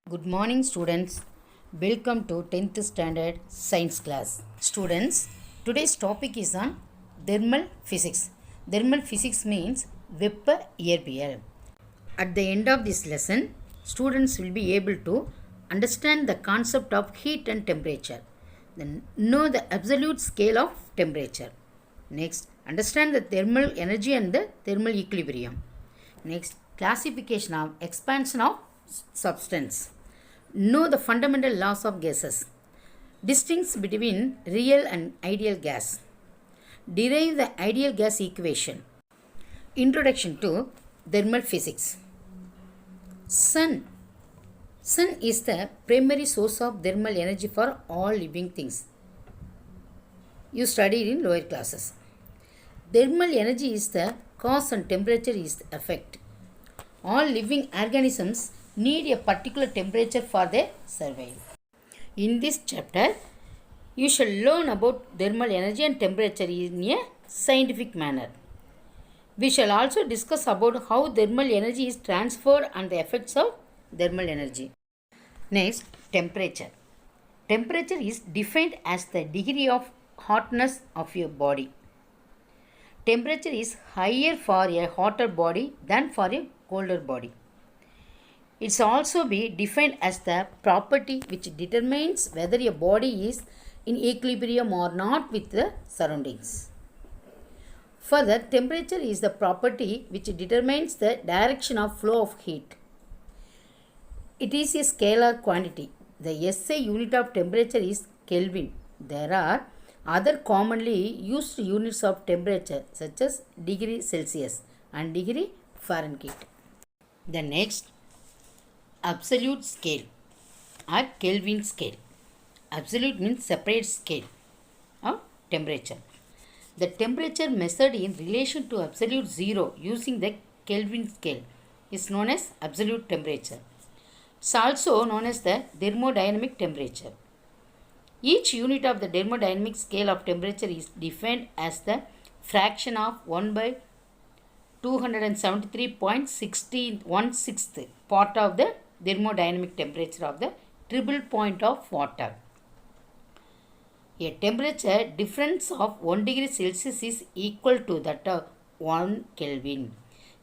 Good morning, students. Welcome to 10th standard science class. Students, today's topic is on thermal physics. Thermal physics means வெப்ப இயற்பியல். At the end of this lesson, students will be able to understand the concept of heat and temperature. Then know the absolute scale of temperature. Next, understand the thermal energy and the thermal equilibrium. Next, classification of expansion of substance. Know the fundamental laws of gases. Distinguish between real and ideal gas. Derive the ideal gas equation. Introduction to thermal physics. Sun is the primary source of thermal energy for all living things. You studied in lower classes. Thermal energy is the cause and temperature is the effect. All living organisms need a particular temperature for their survival. In this chapter, you shall learn about thermal energy and temperature in a scientific manner. We shall also discuss about how thermal energy is transferred and the effects of thermal energy. Next, temperature. Temperature is defined as the degree of hotness of your body. Temperature is higher for a hotter body than for a colder body. It's also be defined as the property which determines whether a body is in equilibrium or not with the surroundings. Further, temperature is the property which determines the direction of flow of heat. It is a scalar quantity. The SI unit of temperature is Kelvin. There are other commonly used units of temperature such as degree Celsius and degree Fahrenheit. The next, absolute scale or Kelvin scale. Absolute means separate scale of temperature. The temperature measured in relation to absolute zero using the Kelvin scale is known as absolute temperature. It's also known as the thermodynamic temperature. Each unit of the thermodynamic scale of temperature is defined as the fraction of 1 by 273.16 part of the thermodynamic temperature of the triple point of water. A temperature difference of 1 degree Celsius is equal to that of 1 Kelvin.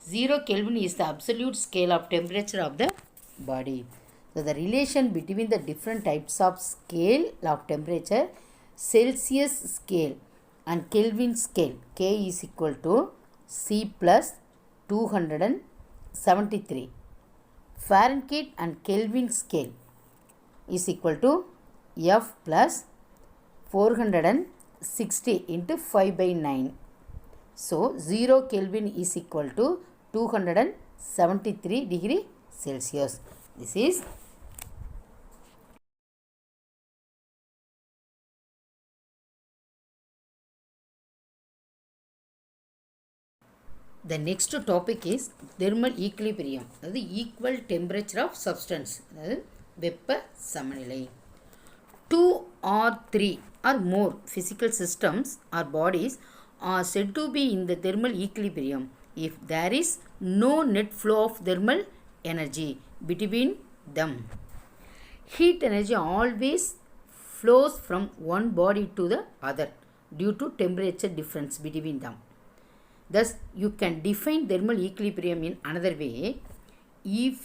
0 Kelvin is the absolute scale of temperature of the body. So, the relation between the different types of scale of temperature, Celsius scale and Kelvin scale, K is equal to C plus 273. Fahrenheit and Kelvin scale is equal to F plus 460 into 5 by 9. So, 0 Kelvin is equal to 273 degree Celsius. This is the next topic is thermal equilibrium. That is equal temperature of substance. That is வெப்ப சமநிலை. 2 or 3 or more physical systems or bodies are said to be in the thermal equilibrium if there is no net flow of thermal energy between them. Heat energy always flows from one body to the other due to temperature difference between them. Thus, you can define thermal equilibrium in another way. If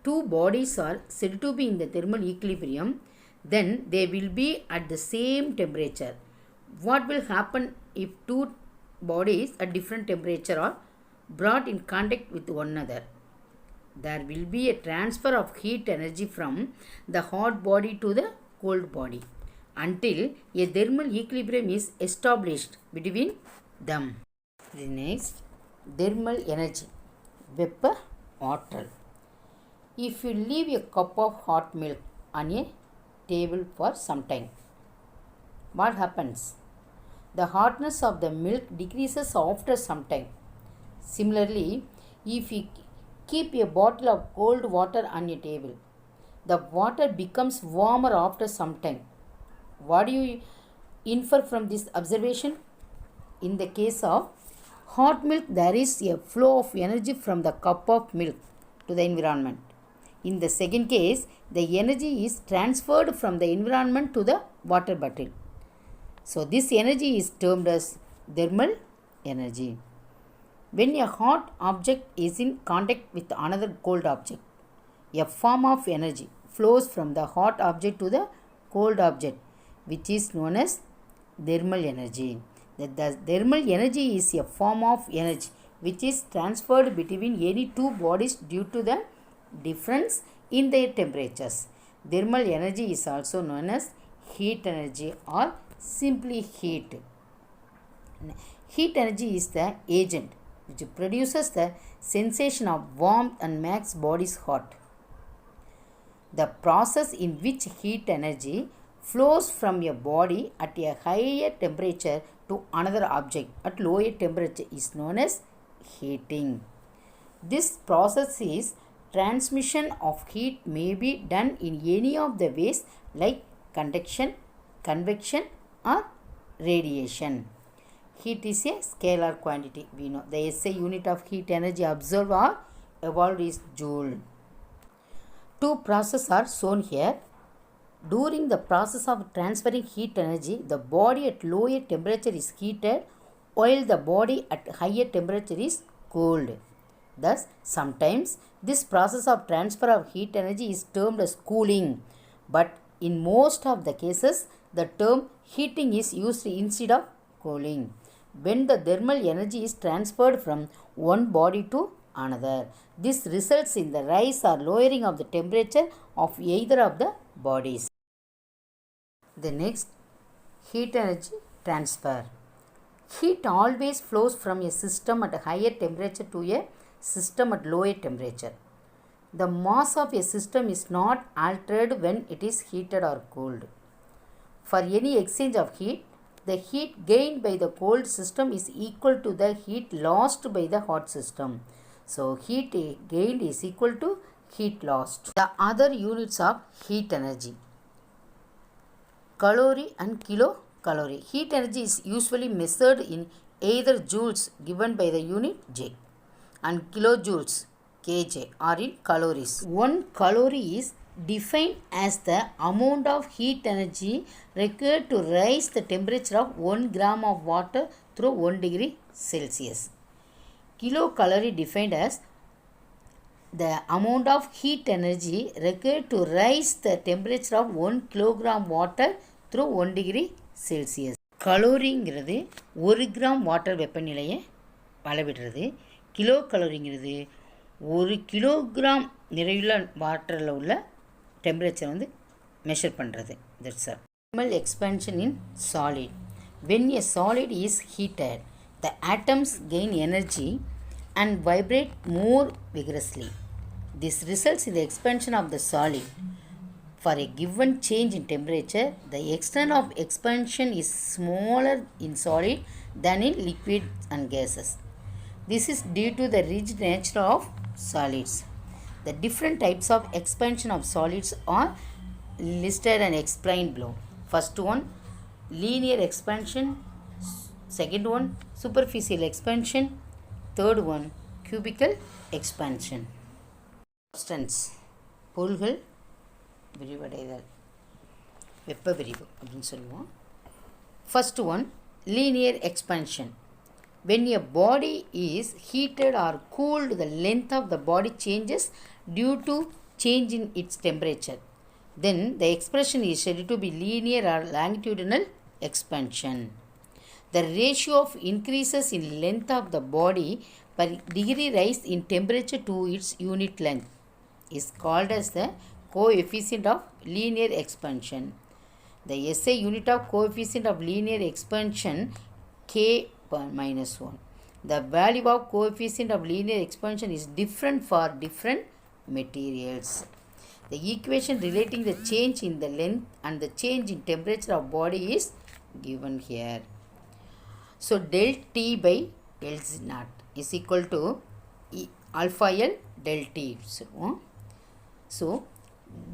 two bodies are said to be in the thermal equilibrium, then they will be at the same temperature. What will happen if two bodies at different temperature are brought in contact with one another? There will be a transfer of heat energy from the hot body to the cold body until a thermal equilibrium is established between them. The next, thermal energy, வெப்ப ஆற்றல். If you leave a cup of hot milk on a table for some time, what happens? The hotness of the milk decreases after some time. Similarly, if you keep a bottle of cold water on a table, the water becomes warmer after some time. What do you infer from this observation? In the case of hot milk, there is a flow of energy from the cup of milk to the environment. In the second case, the energy is transferred from the environment to the water bottle. So, this energy is termed as thermal energy. When a hot object is in contact with another cold object, a form of energy flows from the hot object to the cold object, which is known as thermal energy. The thermal energy is a form of energy which is transferred between any two bodies due to the difference in their temperatures. Thermal energy is also known as heat energy or simply heat. Heat energy is the agent which produces the sensation of warmth and makes bodies hot. The process in which heat energy flows from a body at a higher temperature to another object at lower temperature is known as heating. This process is transmission of heat may be done in any of the ways like conduction, convection or radiation. Heat is a scalar quantity. We know the SI unit of heat energy observed or evolved is joule. Two processes are shown here. During the process of transferring heat energy, the body at lower temperature is heated while the body at higher temperature is cooled. Thus, sometimes this process of transfer of heat energy is termed as cooling, but in most of the cases, the term heating is used instead of cooling when the thermal energy is transferred from one body to another. This results in the rise or lowering of the temperature of either of the bodies. The next, heat energy transfer. Heat always flows from a system at a higher temperature to a system at lower temperature. The mass of a system is not altered when it is heated or cooled. For any exchange of heat, the heat gained by the cold system is equal to the heat lost by the hot system. So, heat gained is equal to heat lost. The other units of heat energy: calorie and kilocalorie. Heat energy is usually measured in either joules given by the unit J and kilojoules kJ or in calories. 1 calorie is defined as the amount of heat energy required to raise the temperature of 1 gram of water through 1 degree Celsius. Kilocalorie defined as the amount of heat energy required to raise the temperature of 1 kilogram water through 1 degree Celsius. கலோரிங்கிறது 1 gram water வெப்பநிலையை அளவிடுறது. Kilo கலோரிங்கிறது 1 kilogram நிறையுள்ள வாட்டரில் உள்ள temperature வந்து measure பண்ணுறது. That's all. Thermal expansion in solid. When a solid is heated, the atoms gain energy and vibrate more vigorously. This results in the expansion of the solid. For a given change in temperature, the extent of expansion is smaller in solid than in liquid and gases. This is due to the rigid nature of solids. The different types of expansion of solids are listed and explained below. First one, linear expansion. Second one, superficial expansion. Third one, cubical expansion. Substance, பொருள்கள் விரிவடைதல், வெப்ப விரிவு அப்படின்னு சொல்லுவோம். First one, linear expansion. When a body is heated or cooled, the length of the body changes due to change in its temperature. Then the expression is said to be linear or longitudinal expansion. The ratio of increases in length of the body per degree rise in temperature to its unit length is called as the coefficient of linear expansion. The SI unit of coefficient of linear expansion K minus 1. The value of coefficient of linear expansion is different for different materials. The equation relating the change in the length and the change in temperature of body is given here. So, del T by L naught is equal to alpha L del T. So,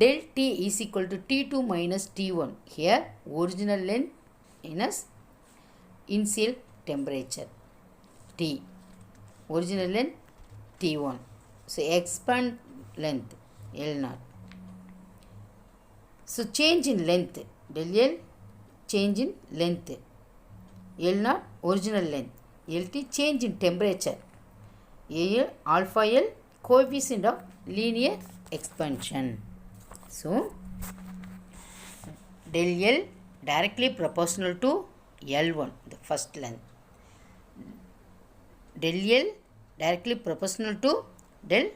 del T is equal to T2 minus T1. Here, original length minus initial temperature T. Original length T1. So, expand length L naught. So change in length, del L change in length, L naught original length, LT change in temperature, AL alpha L coefficient of linear expansion. So del L directly proportional to L1, the first length. Del L directly proportional to del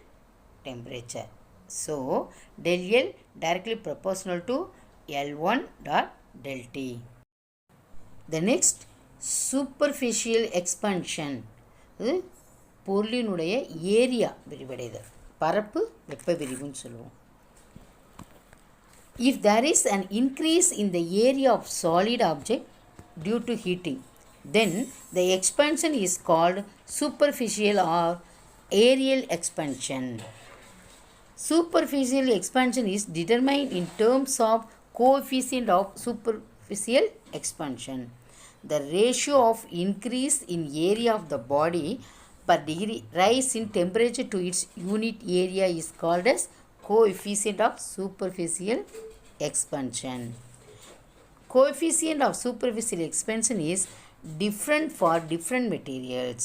temperature. So del L directly proportional to L1 dot del T. The next superficial expansion. பொருளினுடைய area விரிவடைதல், பரப்பு வெப்ப விரிவுன்னு சொல்லுவோம். If there is an increase in the area of solid object due to heating, then the expansion is called superficial or aerial expansion. Superficial expansion is determined in terms of coefficient of superficial expansion. The ratio of increase in area of the body per degree rise in temperature to its unit area is called as coefficient of superficial expansion. Coefficient of superficial expansion is different for different materials.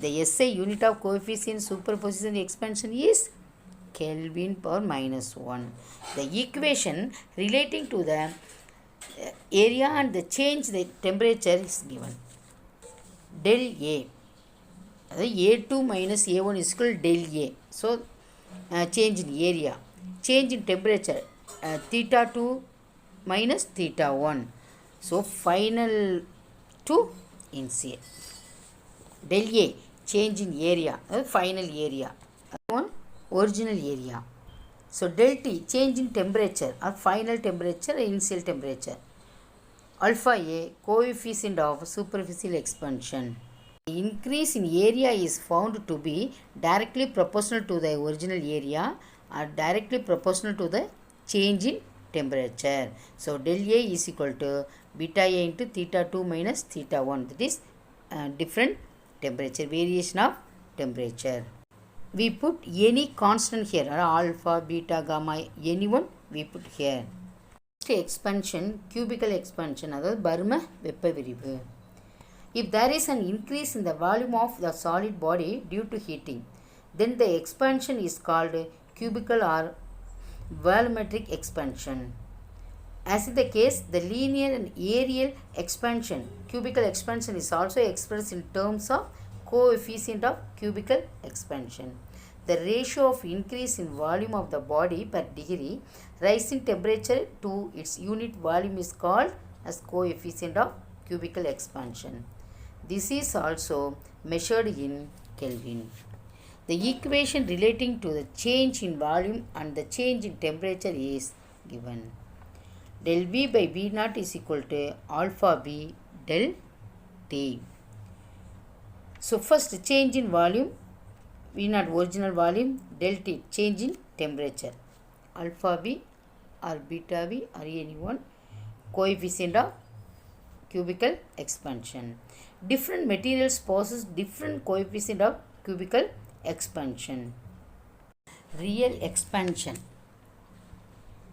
The SI unit of coefficient superficial expansion is Kelvin per minus 1. The equation relating to the area and the change the temperature is given. Del A, A2 minus A1 is equal to del A. So change in area, change in temperature, theta 2 minus theta 1. So final to initial. Del A change in area, final area, one original area. So del T change in temperature or final temperature, initial temperature. Alpha A coefficient of superficial expansion. The increase in area is found to be directly proportional to the original area or directly proportional to the change in temperature. So del A is equal to beta A into theta 2 minus theta 1. That is different temperature, variation of temperature. We put any constant here, or alpha, beta, gamma, anyone we put here. Next expansion, cubical expansion, அதாவது பரும வெப்ப விரிவு. If there is an increase in the volume of the solid body due to heating, then the expansion is called cubical or volumetric expansion. As is the case, the linear and aerial expansion, cubical expansion is also expressed in terms of coefficient of cubical expansion. The ratio of increase in volume of the body per degree rise in temperature to its unit volume is called as coefficient of cubical expansion. This is also measured in Kelvin. The equation relating to the change in volume and the change in temperature is given. Del V by V naught is equal to alpha V del T. So first change in volume, V naught original volume, del T change in temperature, alpha V or beta V or any one, coefficient of cubical expansion. Different materials possess different coefficient of cubical expansion. Real expansion.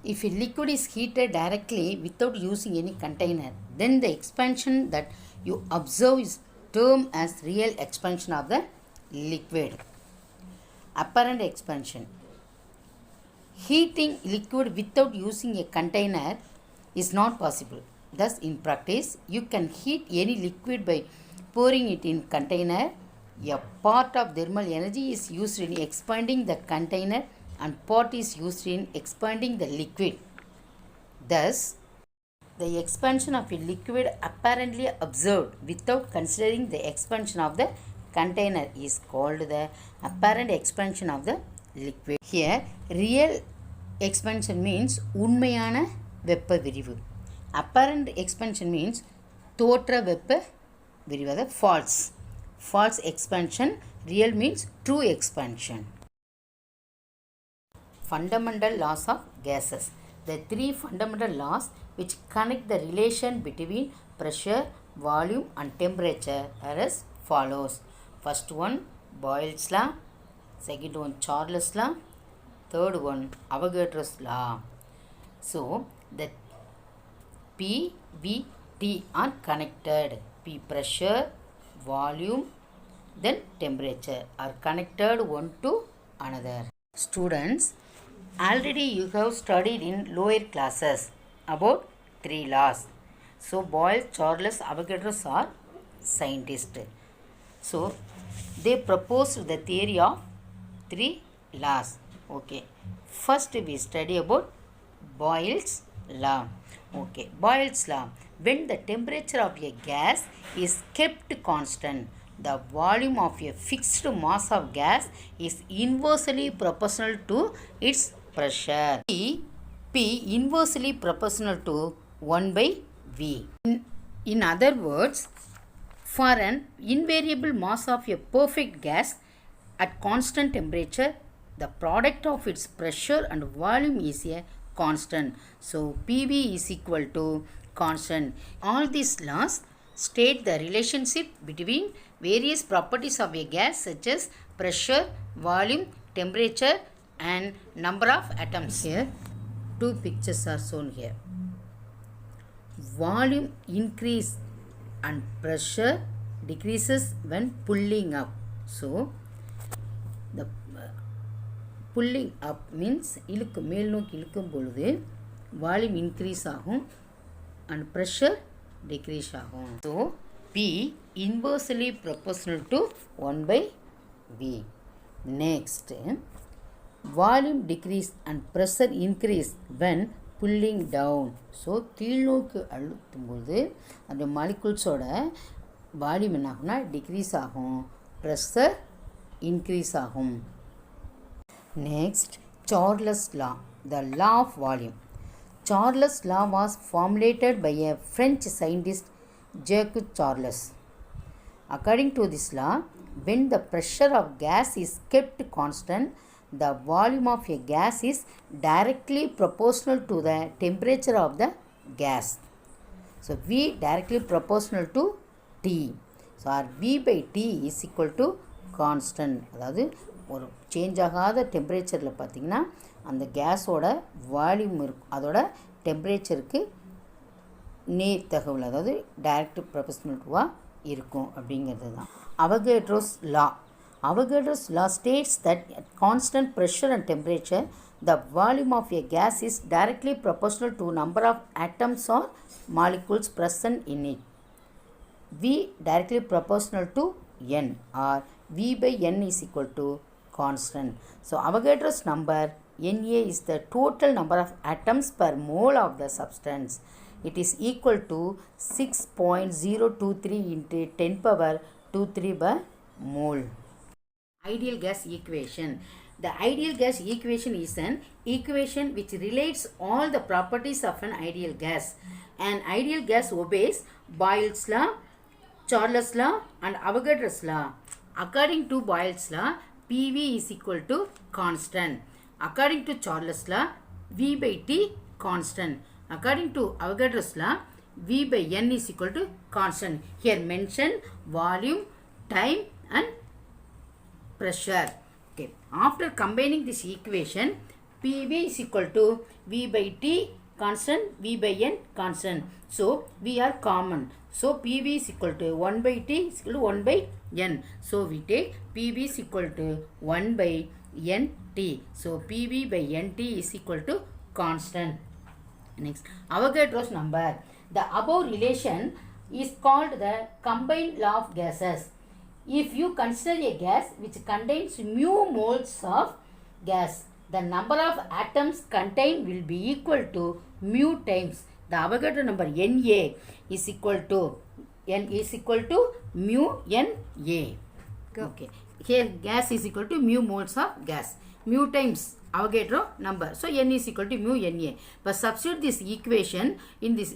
If a liquid is heated directly without using any container, then the expansion that you observe is termed as real expansion of the liquid. Apparent expansion. Heating liquid without using a container is not possible. Thus, in practice, you can heat any liquid by pouring it in container. A part of thermal energy is used in expanding the container and part is used in expanding the liquid. Thus, the expansion of a liquid apparently observed without considering the expansion of the container is called the apparent expansion of the liquid. Here, real expansion means உண்மையான வெப்ப விரிவு. Apparent expansion means தோற்ற வெப்ப விரிவு, அதாவது false. False expansion. Real means true expansion. Fundamental laws of gases. The three fundamental laws which connect the relation between pressure, volume and temperature are as follows. First one, Boyle's law. Second one, Charles' law. third one, Avogadro's law. So, the P, V, T are connected. P pressure, volume, then temperature are connected one to another. Students, already you have studied in lower classes about three laws. So, Boyle, Charles, Avogadro are scientists. So, they proposed the theory of three laws. Okay. First, we study about Boyle's law. Okay. Boyle's law. When the temperature of a gas is kept constant, the volume of a fixed mass of gas is inversely proportional to its pressure. P inversely proportional to 1 by V. In other words, for an invariable mass of a perfect gas at constant temperature, the product of its pressure and volume is a constant. So, PV is equal to constant. All these laws state the relationship between various properties of a gas such as pressure, volume, temperature and number of atoms. Here, two pictures are shown here. Volume increase and pressure decreases when pulling up. So, the pulling up means மேல் நோக்கி இழுக்கும் பொழுது volume increase ஆகும் and pressure decrease ஆகும். So, P inversely proportional to 1 by V. Next, volume decrease and pressure increase when pulling down. So, கீழ் நோக்கி அழுத்தும் பொழுது அந்த மாலிகுல்ஸோட வால்யூம் என்ன ஆகும்னா டிக்ரீஸ் ஆகும், ப்ரெஷர் இன்க்ரீஸ் ஆகும். Next, Charles' law, the law of volume. Charles' law was formulated by a French scientist, Jacques Charles. According to this law, when the pressure of gas is kept constant, the volume of a gas is directly proportional to the temperature of the gas. So, V directly proportional to T. So, our V by T is equal to constant. அதாவது ஒரு change ஆகாத டெம்பரேச்சரில் பார்த்திங்கன்னா அந்த கேஸோட volume இருக்கும், அதோட டெம்பரேச்சருக்கு நேர் தகவல், அதாவது டைரக்ட் ப்ரொபோர்ஷனல் இருக்கும் அப்படிங்கிறது தான் Avogadro's law. Avogadro's law states that at constant pressure and temperature, the volume of a gas is directly proportional to number of atoms or molecules present in it. V directly proportional to N, or V by N is equal to constant. So, Avogadro's number Na is the total number of atoms per mole of the substance. It is equal to 6.023 into 10 power 23 by mole. Ideal gas equation. The ideal gas equation is an equation which relates all the properties of an ideal gas. An ideal gas obeys Boyle's law, Charles' law and Avogadro's law. According to Boyle's law, PV is equal to constant. According to Charles' law, V by T constant. According to Avogadro's law, V by N is equal to constant. Here mention volume, time and pressure. Okay. After combining this equation, PV is equal to V by T constant, V by N constant. So, we are common. So, PV is equal to 1 by T is equal to 1 by N. So, we take PV is equal to 1 by NT. So, PV by NT is equal to constant. Next, Avogadro's number. The above relation is called the combined law of gases. If you consider a gas which contains mu moles of gas, the number of atoms contained will be equal to mu times the Avogadro number Na is equal to mu Na. Okay. Here gas is equal to mu moles of gas. Mu times Avogadro number. So, N is equal to mu Na. But substitute this equation in this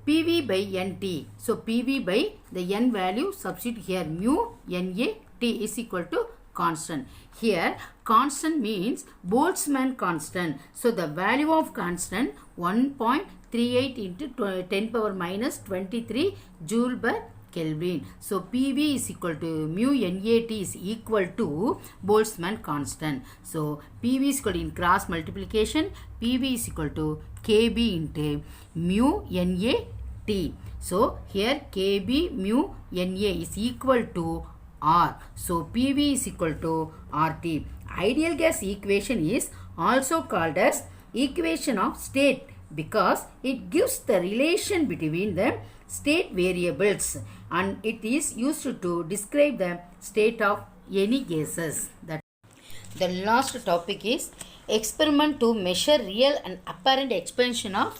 PV by NT. So, PV by the N value substitute here mu Na T is equal to constant. Here constant means Boltzmann constant. So, the value of constant 1.38 into 10 power minus 23 joule per Kelvin. So PV is equal to mu NAT is equal to Boltzmann constant. So PV is equal to in cross multiplication, PV is equal to KB into mu NAT. So here KB mu NA is equal to R. So PV is equal to RT. Ideal gas equation is also called as equation of state because it gives the relation between the state variables and it is used to describe the state of any gases. The last topic is experiment to measure real and apparent expansion of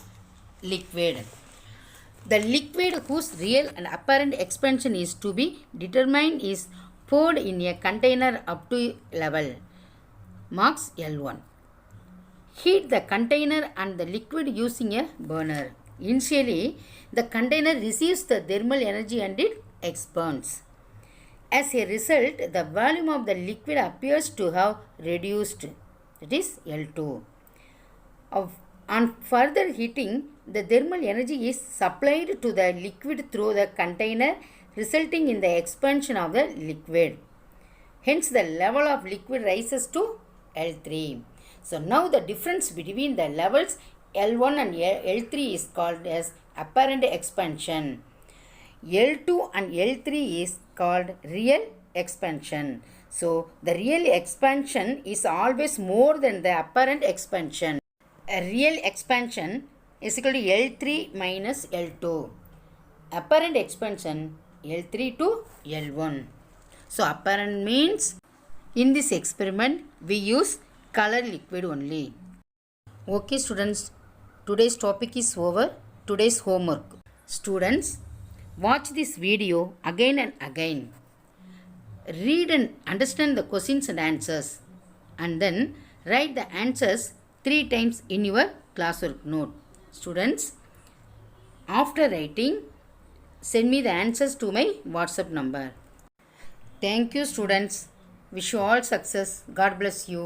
liquid. The liquid whose real and apparent expansion is to be determined is poured in a container up to level marks L1. Heat the container and the liquid using a burner. Initially, the container receives the thermal energy and it expands. As a result, the volume of the liquid appears to have reduced, that is L2. On further heating, the thermal energy is supplied to the liquid through the container, resulting in the expansion of the liquid. Hence, the level of liquid rises to L3. So, now the difference between the levels L1 and L3 is called as apparent expansion. L2 and L3 is called real expansion. So, the real expansion is always more than the apparent expansion. A real expansion is equal to L3 minus L2. Apparent expansion L3 to L1. So, apparent means in this experiment we use color liquid only. Okay students, today's topic is over. Today's homework. Students, watch this video again and again. Read and understand the questions and answers. And then write the answers 3 times in your classwork note. Students, after writing, send me the answers to my WhatsApp number. Thank you students. Wish you all success. God bless you.